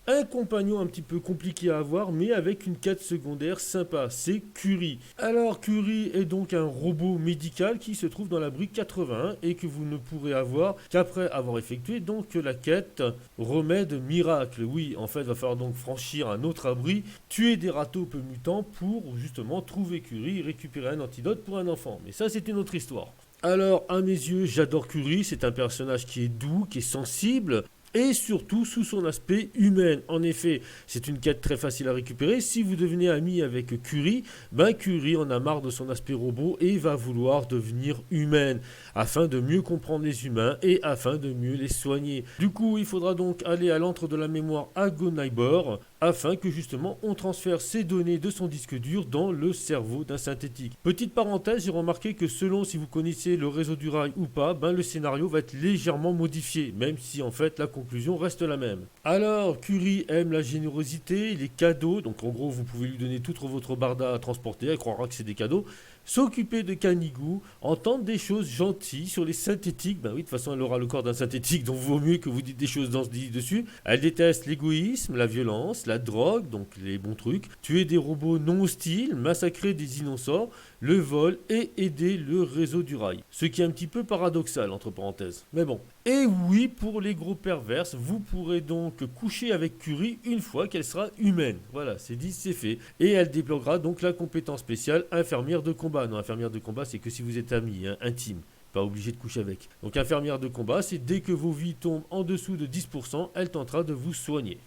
un compagnon un petit peu compliqué à avoir, mais avec une quête secondaire sympa, c'est Curie. Alors Curie est donc un robot médical qui se trouve dans la brique 81 et que vous ne pourrez avoir qu'après avoir effectué donc la quête remède miracle. Oui, en fait, il va falloir donc franchir un autre abri, tuer des râteaux peu mutants pour justement trouver Curie et récupérer un antidote pour un enfant. Mais ça, c'est une autre histoire. Alors, à mes yeux, j'adore Curie. C'est un personnage qui est doux, qui est sensible, et surtout sous son aspect humain. En effet, c'est une quête très facile à récupérer. Si vous devenez ami avec Curie, ben Curie en a marre de son aspect robot et va vouloir devenir humaine afin de mieux comprendre les humains et afin de mieux les soigner. Du coup, il faudra donc aller à l'antre de la mémoire à Go-Neighbor afin que justement on transfère ces données de son disque dur dans le cerveau d'un synthétique. Petite parenthèse, j'ai remarqué que selon si vous connaissez le réseau du rail ou pas, ben le scénario va être légèrement modifié, même si en fait la conclusion reste la même. Alors, Curie aime la générosité, les cadeaux, donc en gros vous pouvez lui donner toute votre barda à transporter, elle croira que c'est des cadeaux. S'occuper de Canigou, entendre des choses gentilles sur les synthétiques, ben oui, de toute façon elle aura le corps d'un synthétique, donc vaut mieux que vous dites des choses dessus. Elle déteste l'égoïsme, la violence, la drogue, donc les bons trucs, tuer des robots non hostiles, massacrer des innocents, le vol et aider le réseau du rail. Ce qui est un petit peu paradoxal, entre parenthèses. Mais bon. Et oui, pour les gros perverses, vous pourrez donc coucher avec Curie une fois qu'elle sera humaine. Voilà, c'est dit, c'est fait. Et elle débloquera donc la compétence spéciale infirmière de combat. Non, infirmière de combat, c'est que si vous êtes amis, hein, intime. Pas obligé de coucher avec. Donc infirmière de combat, c'est dès que vos vies tombent en dessous de 10%, elle tentera de vous soigner.